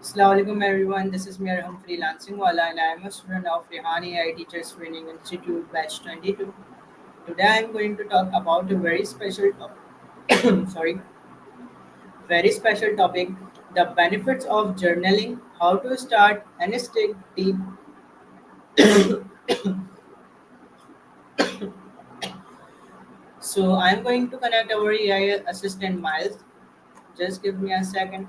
Assalamualaikum everyone, this is Mir Freelancing Wala and I am a student of Rehani AI Teachers Training Institute Batch 22. Today I am going to talk about a very special topic. Sorry, very special topic, the benefits of journaling, how to start and stick deep. So I am going to connect our AI assistant Miles. Just give me a second.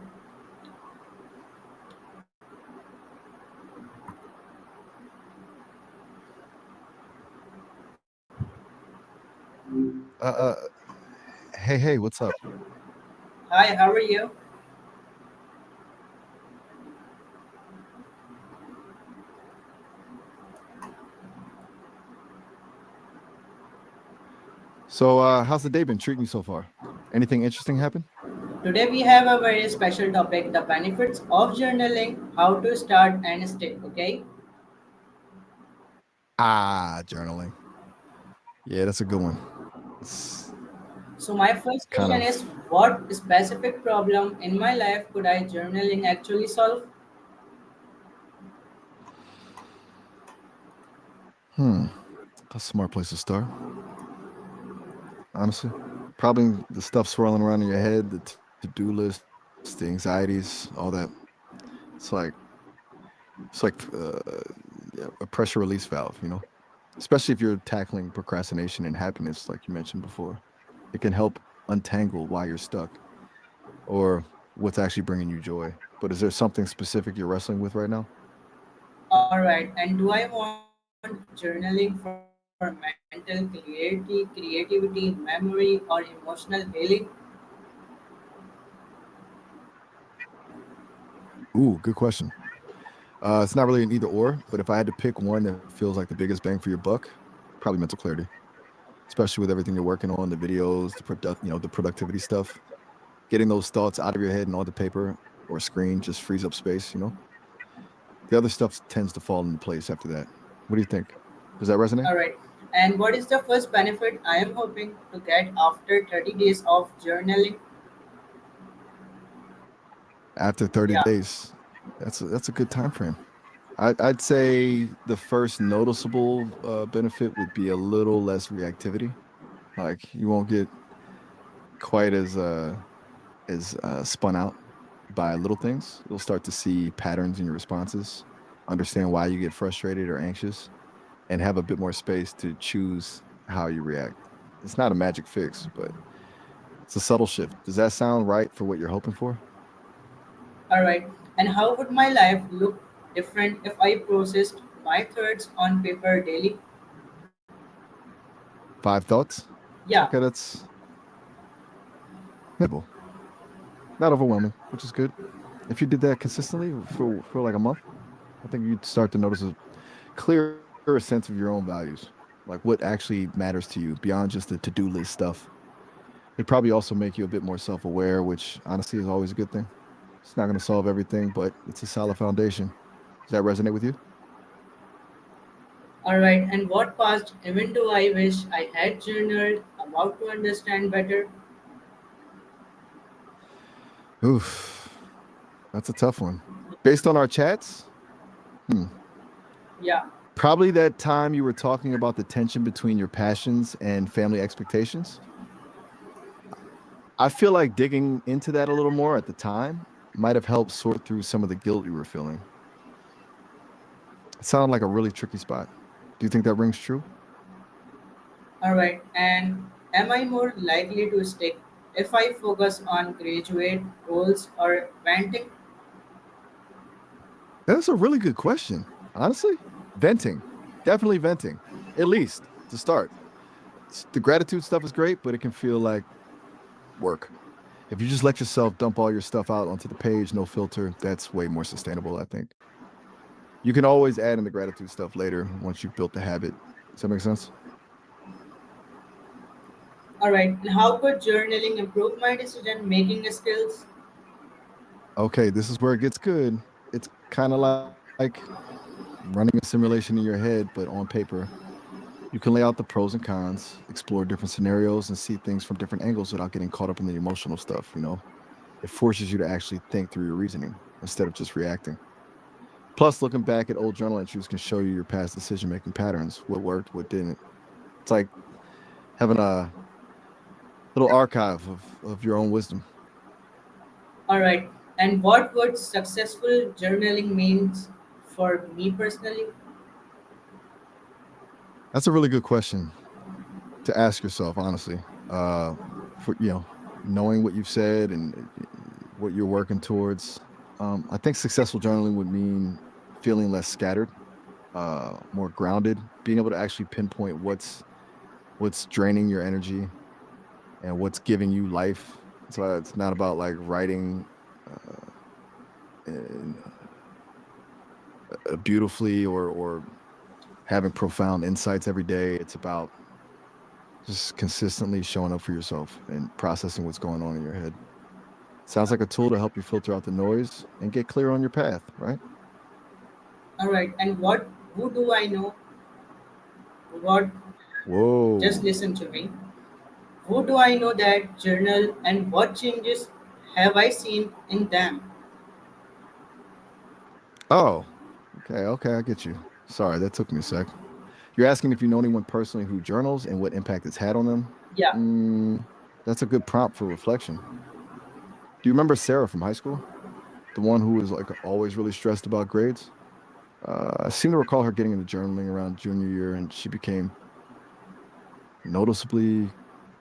Uh, uh, hey, what's up? Hi, how are you? So, how's the day been treating you so far? Anything interesting happen? Today we have a very special topic, the benefits of journaling, how to start and stick, okay? Journaling. Yeah, that's a good one. It's So my first kind question is, of, what specific problem in my life could I journaling actually solve? hmm, a smart place to start, honestly. Probably the stuff swirling around in your head, the to-do list, the anxieties, all that. It's like, it's like yeah, a pressure release valve, especially if you're tackling procrastination and happiness, like you mentioned before. It can help untangle why you're stuck or what's actually bringing you joy. But is there something specific you're wrestling with right now? All right, and do I want journaling for mental clarity, creativity, memory, or emotional healing? Ooh, good question. It's not really an either or, but if I had to pick one that feels like the biggest bang for your buck, probably mental clarity, especially with everything you're working on, the videos, the productivity stuff. Getting those thoughts out of your head and onto paper or screen just frees up space. The other stuff tends to fall into place after that. What do you think? Does that resonate? All right, and what is the first benefit I am hoping to get after 30 days of journaling? After 30 Yeah. days, that's a good time frame. I'd say the first noticeable benefit would be a little less reactivity. Like you won't get quite as spun out by little things. You'll start to see patterns in your responses, understand why you get frustrated or anxious, and have a bit more space to choose how you react. It's not a magic fix, but it's a subtle shift. Does that sound right for what you're hoping for? All right, and how would my life look different if I processed my thoughts on paper daily? 5 thoughts. Yeah. Okay, that's manageable, not overwhelming, which is good. If you did that consistently for like a month, I think you'd start to notice a clearer sense of your own values, like what actually matters to you beyond just the to-do list stuff. It'd probably also make you a bit more self-aware, which honestly is always a good thing. It's not going to solve everything, but it's a solid foundation. Does that resonate with you? All right, and what past event do I wish I had journaled about to understand better? Oof, that's a tough one. Based on our chats, hmm, Yeah. probably that time you were talking about the tension between your passions and family expectations. I feel like digging into that a little more at the time might have helped sort through some of the guilt you were feeling. It sounded like a really tricky spot. Do you think that rings true? All right, and am I more likely to stick if I focus on graduate goals or painting? That's a really good question. Honestly, venting, definitely venting, at least to start. The gratitude stuff is great, but it can feel like work. If you just let yourself dump all your stuff out onto the page, no filter, that's way more sustainable, I think. You can always add in the gratitude stuff later once you've built the habit. Does that make sense? All right, and how could journaling improve my decision making skills? Okay, this is where it gets good. It's kind of like running a simulation in your head, but on paper. You can lay out the pros and cons, explore different scenarios, and see things from different angles without getting caught up in the emotional stuff. It forces you to actually think through your reasoning. instead of just reacting. Plus, looking back at old journal entries can show you your past decision making patterns, what worked, what didn't. It's like having a little archive of your own wisdom. All right. And what would successful journaling means for me personally? That's a really good question to ask yourself, honestly. For knowing what you've said and what you're working towards. I think successful journaling would mean feeling less scattered, more grounded, being able to actually pinpoint what's draining your energy and what's giving you life. So it's not about like writing and, beautifully or having profound insights every day. It's about just consistently showing up for yourself and processing what's going on in your head. Sounds like a tool to help you filter out the noise and get clear on your path, right? All right. And who do I know? What, just Whoa. listen to me. Who do I know that journal and what changes have I seen in them? Oh, okay, I get you. Sorry, that took me a sec. You're asking if you know anyone personally who journals and what impact it's had on them? Yeah. That's a good prompt for reflection. Do you remember Sarah from high school? The one who was like always really stressed about grades? I seem to recall her getting into journaling around junior year and she became noticeably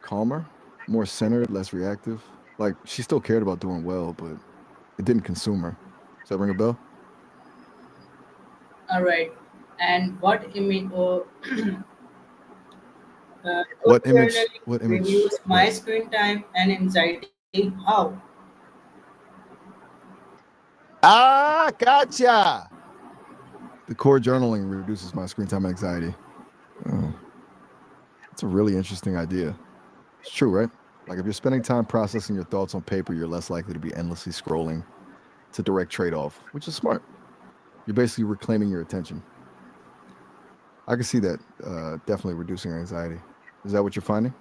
calmer, more centered, less reactive. Like she still cared about doing well, but it didn't consume her. Does that ring a bell? All right. And good What image? journaling What image? reduce my Right. screen time and anxiety. How? Ah, gotcha. The core journaling reduces my screen time anxiety. Oh, that's a really interesting idea. It's true, right? Like if you're spending time processing your thoughts on paper, you're less likely to be endlessly scrolling. It's a direct trade off, which is smart. You're basically reclaiming your attention. I can see that definitely reducing anxiety. Is that what you're finding?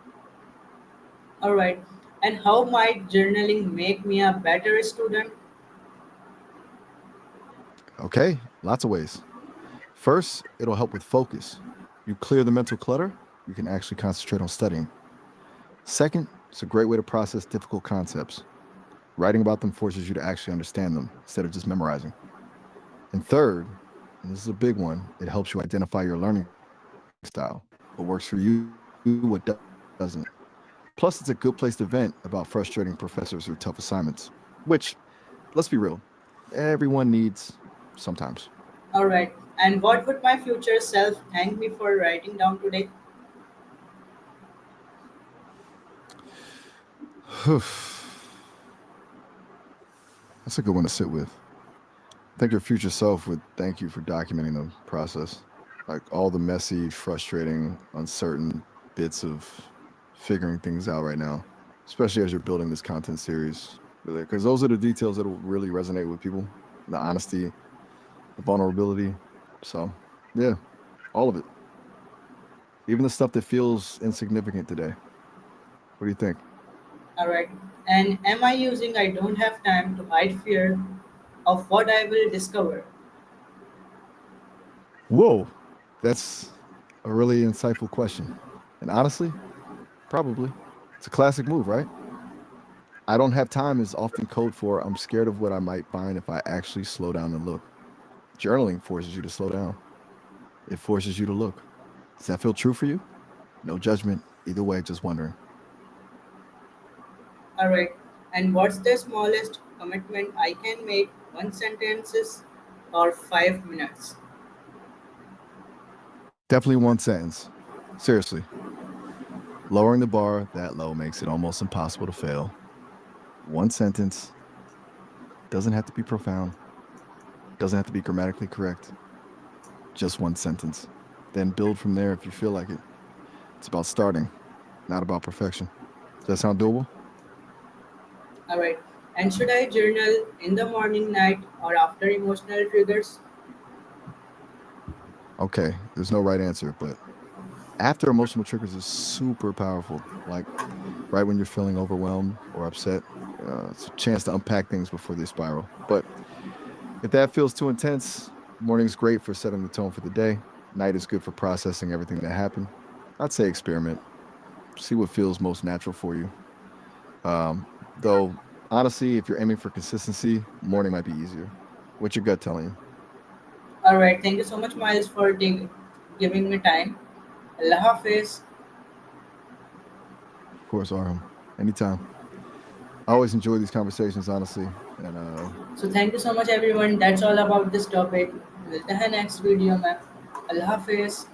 All right. And how might journaling make me a better student? Okay, lots of ways. First, it'll help with focus. You clear the mental clutter, you can actually concentrate on studying. Second, it's a great way to process difficult concepts. Writing about them forces you to actually understand them instead of just memorizing. And third, and this is a big one, it helps you identify your learning style, what works for you, what doesn't. Plus, it's a good place to vent about frustrating professors or tough assignments, which, let's be real, everyone needs sometimes. All right. And what would my future self thank me for writing down today? That's a good one to sit with. I think your future self would thank you for documenting the process. Like all the messy, frustrating, uncertain bits of figuring things out right now, especially as you're building this content series. Because those are the details that will really resonate with people, the honesty, the vulnerability. So, yeah, all of it. Even the stuff that feels insignificant today. What do you think? All right. And am I using I don't have time to hide fear of what I will discover? Whoa, that's a really insightful question. And honestly, probably. It's a classic move, right? I don't have time is often code for I'm scared of what I might find if I actually slow down and look. Journaling forces you to slow down. It forces you to look. Does that feel true for you? No judgment. Either way, just wondering. All right. And what's the smallest commitment I can make? One sentences or 5 minutes? Definitely one sentence. Seriously, lowering the bar that low makes it almost impossible to fail. One sentence doesn't have to be profound, doesn't have to be grammatically correct. Just one sentence. Then build from there if you feel like it. It's about starting, not about perfection. Does that sound doable? All right. And should I journal in the morning, night, or after emotional triggers? Okay, there's no right answer, but after emotional triggers is super powerful. Like right when you're feeling overwhelmed or upset, it's a chance to unpack things before they spiral. But If that feels too intense, morning's great for setting the tone for the day. Night is good for processing everything that happened. I'd say experiment. See what feels most natural for you. Though, honestly, if you're aiming for consistency, morning might be easier. What's your gut telling you? All right, thank you so much, Miles, for giving me time. Allah Hafiz. Of course, Arham. Anytime. I always enjoy these conversations, honestly. And So thank you so much, everyone. That's all about this topic. We'll see you next video, man. Allah Hafiz.